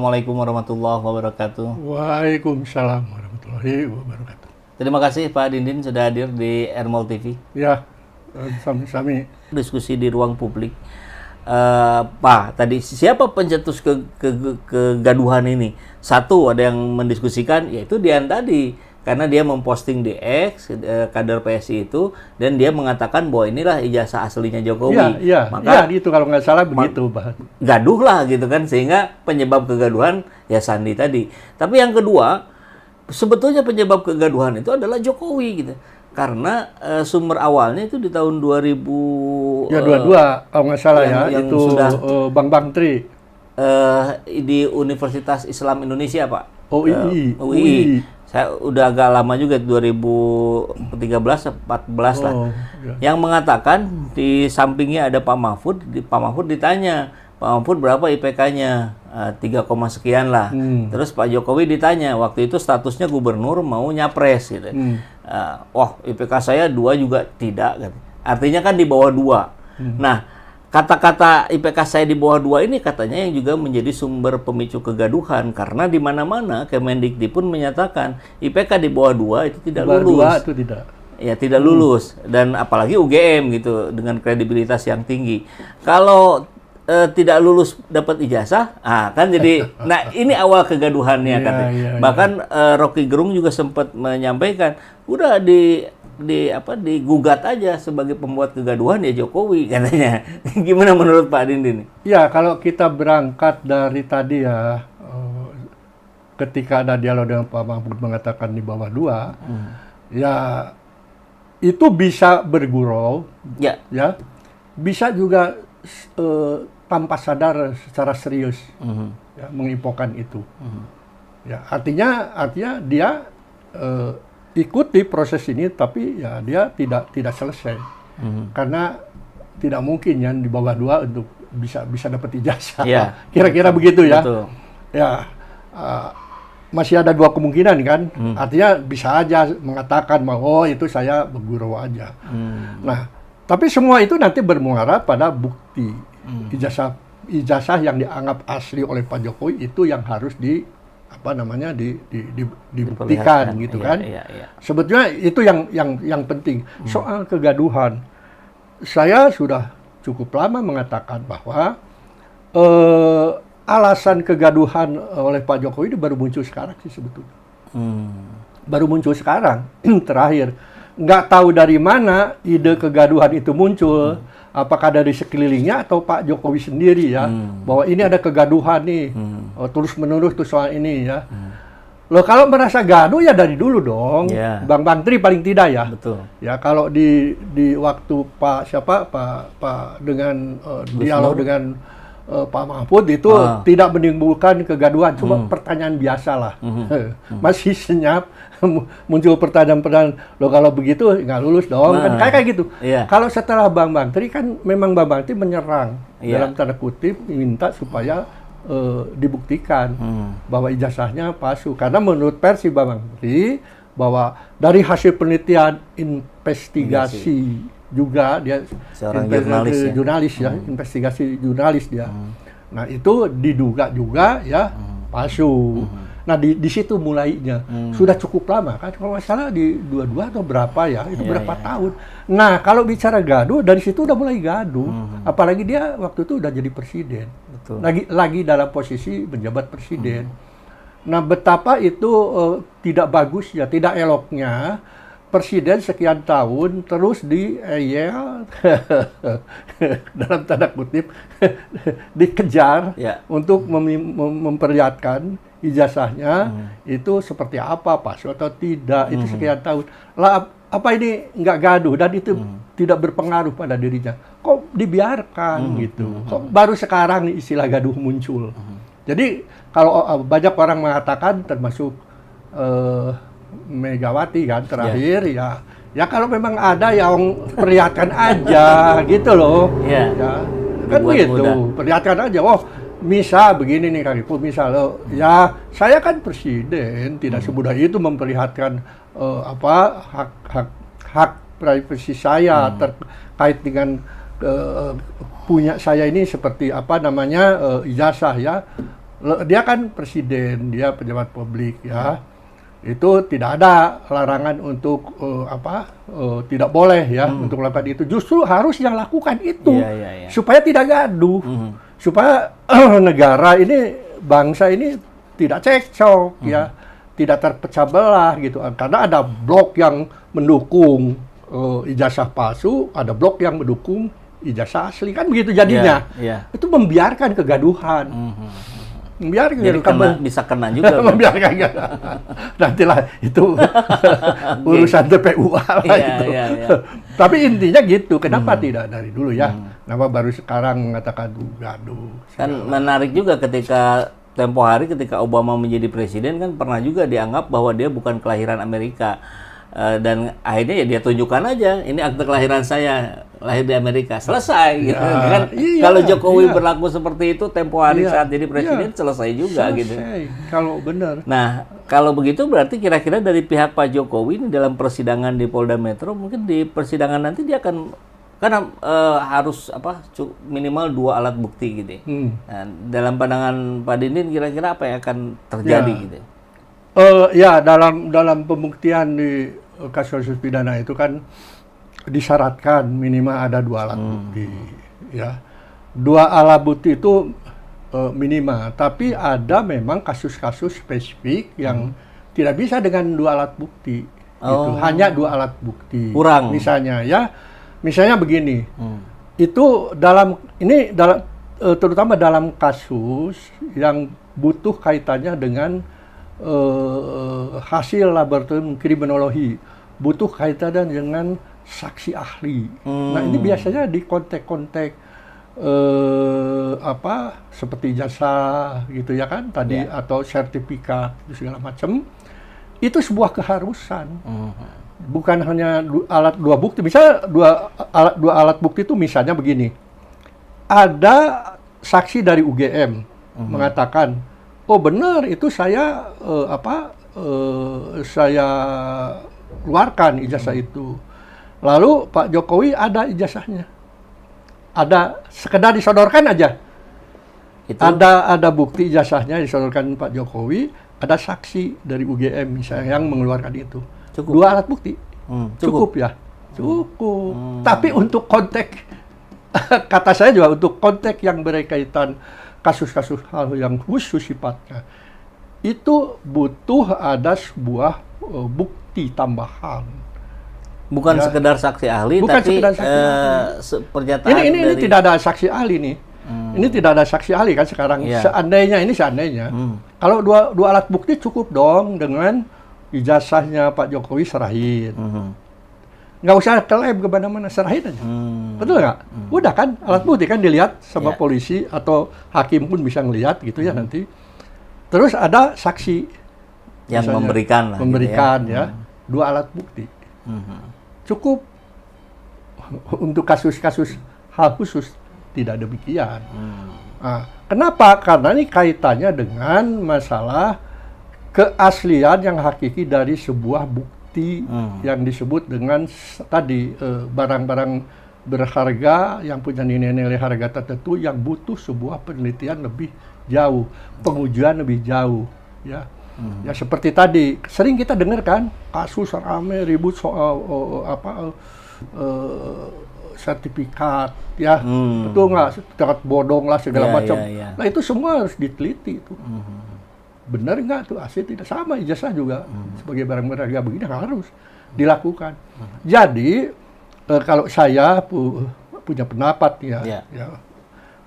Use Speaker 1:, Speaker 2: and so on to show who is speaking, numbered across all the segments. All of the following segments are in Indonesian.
Speaker 1: Assalamualaikum warahmatullahi wabarakatuh.
Speaker 2: Waalaikumsalam warahmatullahi wabarakatuh.
Speaker 1: Terima kasih Pak Dindin sudah hadir di Ermol TV.
Speaker 2: Ya, sami-sami.
Speaker 1: Diskusi di ruang publik. Pak, tadi siapa pencetus kegaduhan ini? Satu, ada yang mendiskusikan, yaitu Dian tadi. Karena dia memposting di X, kader PSI itu, dan dia mengatakan bahwa inilah ijazah aslinya Jokowi.
Speaker 2: Iya,
Speaker 1: Maka
Speaker 2: gitu kalau nggak salah begitu, Pak.
Speaker 1: gaduh lah gitu kan, sehingga penyebab kegaduhan ya Sandi tadi. Tapi yang kedua, sebetulnya penyebab kegaduhan itu adalah Jokowi gitu. Karena sumber awalnya itu di tahun 2000
Speaker 2: Ya, dua-dua kalau nggak salah
Speaker 1: yang
Speaker 2: itu
Speaker 1: sudah
Speaker 2: Bang Tri.
Speaker 1: di Universitas Islam Indonesia, Pak.
Speaker 2: UI.
Speaker 1: Saya udah agak lama juga, 2013 14 lah.
Speaker 2: Ya.
Speaker 1: Yang mengatakan di sampingnya ada Pak Mahfud, Pak Mahfud ditanya, Pak Mahfud berapa IPK-nya? 3, sekian lah. Terus Pak Jokowi ditanya, waktu itu statusnya gubernur mau nyapres gitu. IPK saya 2 juga tidak kan. Artinya kan di bawah 2. Nah, kata-kata IPK saya di bawah 2 ini katanya yang juga menjadi sumber pemicu kegaduhan, karena di mana-mana Kemendikti pun menyatakan IPK di bawah 2 itu tidak lulus.
Speaker 2: 2 itu tidak.
Speaker 1: Ya, tidak lulus, dan apalagi UGM gitu dengan kredibilitas yang tinggi. Kalau tidak lulus dapat ijazah, kan jadi nah ini awal kegaduhannya katanya. Bahkan Rocky Gerung juga sempat menyampaikan, udah digugat aja sebagai pembuat kegaduhan ya Jokowi katanya. Gimana menurut Pak Dindin?
Speaker 2: Ya, kalau kita berangkat dari tadi ya, ketika ada dialog dengan Pak Mahfud mengatakan di bawah 2, ya itu bisa bergurau, ya bisa juga tanpa sadar secara serius ya, menginfokan itu. Ya, artinya dia ikuti proses ini, tapi ya dia tidak selesai karena tidak mungkin yang di bawah 2 untuk bisa dapat ijazah. Kira-kira begitu ya.
Speaker 1: Betul.
Speaker 2: Ya, masih ada 2 kemungkinan kan. Artinya bisa aja mengatakan bahwa itu saya bergurau aja. Nah, tapi semua itu nanti bermuara pada bukti. Ijazah yang dianggap asli oleh Pak Jokowi itu yang harus dibuktikan gitu kan. Sebetulnya itu yang penting. Soal kegaduhan, saya sudah cukup lama mengatakan bahwa alasan kegaduhan oleh Pak Jokowi itu baru muncul sekarang sih sebetulnya. Baru muncul sekarang, terakhir. Nggak tahu dari mana ide kegaduhan itu muncul. Apakah dari sekelilingnya atau Pak Jokowi sendiri ya, bahwa ini ada kegaduhan nih, terus-menerus tuh soal ini ya. Loh, kalau merasa gaduh ya dari dulu dong, Bang Tri paling tidak ya.
Speaker 1: Betul.
Speaker 2: Ya, kalau di waktu Pak dengan dialog dengan Pak Mahfud itu tidak menimbulkan kegaduhan, cuma pertanyaan biasa lah. Masih senyap, muncul pertanyaan-pertanyaan, loh kalau begitu nggak lulus dong, kan kayak gitu. Kalau setelah Bang Tri kan memang Bang Tri menyerang, dalam tanda kutip, minta supaya dibuktikan bahwa ijazahnya palsu. Karena menurut versi Bang Tri, bahwa dari hasil penelitian investigasi juga dia
Speaker 1: seorang
Speaker 2: jurnalis ya, investigasi jurnalis dia. Nah, itu diduga juga ya palsu. Nah, di situ mulainya. Sudah cukup lama kan, kalau nggak salah di 22 atau berapa ya, itu berapa tahun. Nah, kalau bicara gaduh, dari situ udah mulai gaduh. Apalagi dia waktu itu udah jadi presiden.
Speaker 1: Betul.
Speaker 2: Lagi dalam posisi menjabat presiden. Nah, betapa itu tidak bagus ya, tidak eloknya presiden sekian tahun terus dieyel dalam tanda kutip dikejar untuk memperlihatkan ijazahnya itu seperti apa, palsu atau tidak, itu sekian tahun. Lah, apa ini nggak gaduh dan itu tidak berpengaruh pada dirinya? Kok dibiarkan gitu? Kok baru sekarang istilah gaduh muncul? Jadi kalau banyak orang mengatakan, termasuk Megawati kan terakhir ya kalau memang ada yang perlihatkan aja gitu loh. Kan gitu, perlihatkan aja. Oh, misal begini nih Kak Ipu, misal ya saya kan presiden, tidak semudah itu memperlihatkan hak privasi saya terkait dengan punya saya ini seperti ijazah ya. Dia kan presiden, dia pejabat publik ya. Itu tidak ada larangan untuk tidak boleh ya untuk melakukan itu. Justru harus yang lakukan itu supaya tidak gaduh, supaya negara ini, bangsa ini tidak cekcok ya, tidak terpecah belah gitu. Karena ada blok yang mendukung ijazah palsu, ada blok yang mendukung ijazah asli, kan begitu jadinya. Itu membiarkan kegaduhan. Membiarkan.
Speaker 1: Jadi bisa kena juga.
Speaker 2: Membiarkan. Nantilah itu urusan TPUA lah itu. Tapi intinya gitu. Kenapa tidak dari dulu ya? Kenapa baru sekarang mengatakan gaduh?
Speaker 1: Kan menarik juga ketika tempo hari ketika Obama menjadi presiden kan pernah juga dianggap bahwa dia bukan kelahiran Amerika. Dan akhirnya ya dia tunjukkan aja, ini akte kelahiran saya, lahir di Amerika, selesai gitu kan. Kalau Jokowi berlaku seperti itu tempo hari saat jadi presiden selesai juga gitu.
Speaker 2: Kalau benar.
Speaker 1: Nah, kalau begitu berarti kira-kira dari pihak Pak Jokowi ini dalam persidangan di Polda Metro, mungkin di persidangan nanti dia akan harus minimal 2 alat bukti gitu. Nah, dalam pandangan Pak Dindin kira-kira apa yang akan terjadi gitu?
Speaker 2: Dalam pembuktian di kasus pidana itu kan disyaratkan minimal ada 2 alat bukti, ya. 2 alat bukti itu minimal, tapi ada memang kasus-kasus spesifik yang tidak bisa dengan 2 alat bukti, gitu. Hanya 2 alat bukti.
Speaker 1: Kurang.
Speaker 2: Misalnya begini, itu terutama dalam kasus yang butuh kaitannya dengan hasil laboratorium kriminologi, butuh kaitannya dengan saksi ahli. Nah, ini biasanya di kontek-kontek seperti ijazah gitu ya kan tadi, atau sertifikat segala macam. Itu sebuah keharusan. Bukan hanya alat 2 bukti. Misalnya 2 alat bukti itu misalnya begini. Ada saksi dari UGM mengatakan, oh benar itu saya saya keluarkan ijazah itu. Lalu Pak Jokowi ada ijazahnya. Ada sekedar disodorkan aja. Itu? Ada bukti ijazahnya disodorkan Pak Jokowi, ada saksi dari UGM misalnya yang mengeluarkan itu. Cukup. 2 alat bukti. Cukup ya. Cukup. Tapi untuk konteks kata saya juga untuk konteks yang berkaitan kasus-kasus hal yang khusus sifatnya, itu butuh ada sebuah bukti tambahan.
Speaker 1: Bukan sekedar saksi ahli, tapi pernyataan
Speaker 2: ini tidak ada saksi ahli nih. Ini tidak ada saksi ahli kan sekarang. Seandainya. Kalau dua alat bukti cukup dong dengan ijazahnya Pak Jokowi serahin. Nggak usah klaim kemana-mana, serahin aja. Betul nggak? Udah kan, alat bukti kan dilihat sama polisi atau hakim pun bisa ngelihat gitu ya nanti. Terus ada saksi
Speaker 1: yang memberikan
Speaker 2: gitu ya. 2 alat bukti. Cukup. Untuk kasus-kasus hal khusus tidak demikian. Nah, kenapa? Karena ini kaitannya dengan masalah keaslian yang hakiki dari sebuah bukti yang disebut dengan tadi barang-barang berharga yang punya nilai-nilai harga tertentu yang butuh sebuah penelitian lebih jauh, pengujian lebih jauh, ya. Ya seperti tadi sering kita dengar kan kasus ramai ribut soal sertifikat, ya. Betul nggak? Sertifikat bodong lah segala macam. Nah itu semua harus diteliti itu. Benar nggak tuh asli tidak sama, ijazah juga sebagai barang berharga begini harus dilakukan. Jadi kalau saya punya pendapat ya,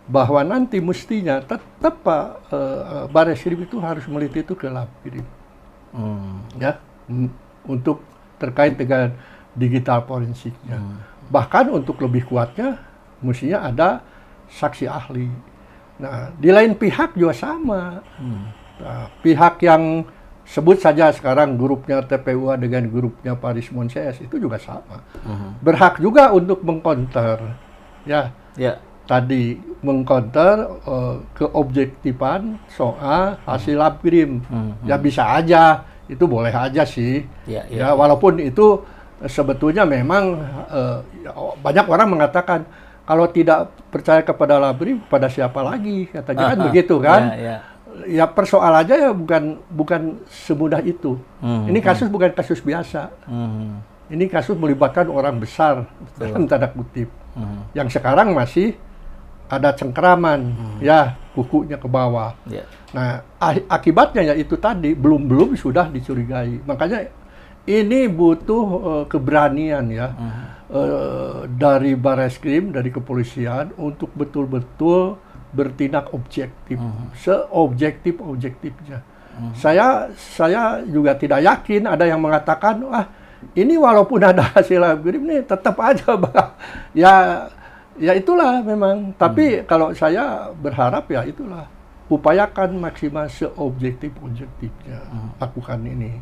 Speaker 2: bahwa nanti mestinya tetap Pak Barreskrim itu harus meliti itu ke Labkrim, ya, untuk terkait dengan digital forensiknya. Bahkan untuk lebih kuatnya mestinya ada saksi ahli. Nah di lain pihak juga sama. Nah, pihak yang sebut saja sekarang grupnya TPUA dengan grupnya Pak Rismon CS itu juga sama. Berhak juga untuk mengcounter, ya. Tadi mengcounter keobjektifan soal hasil Labkrim. Ya bisa aja, itu boleh aja sih. Ya walaupun itu sebetulnya memang banyak orang mengatakan kalau tidak percaya kepada Labkrim, pada siapa lagi? Katanya kan begitu kan? Ya persoalannya ya bukan semudah itu. Ini kasus bukan kasus biasa. Ini kasus melibatkan orang besar dalam tanda kutip. Yang sekarang masih ada cengkeraman, ya kukunya ke bawah.
Speaker 1: Yeah.
Speaker 2: Nah akibatnya ya itu tadi belum sudah dicurigai. Makanya ini butuh keberanian ya dari Barreskrim, dari kepolisian untuk betul-betul bertindak objektif, seobjektif-objektifnya. Saya juga tidak yakin ada yang mengatakan, ini walaupun ada hasil algoritma ini tetap aja, ya itulah memang. Tapi kalau saya berharap ya itulah, upayakan maksimal seobjektif-objektifnya lakukan ini.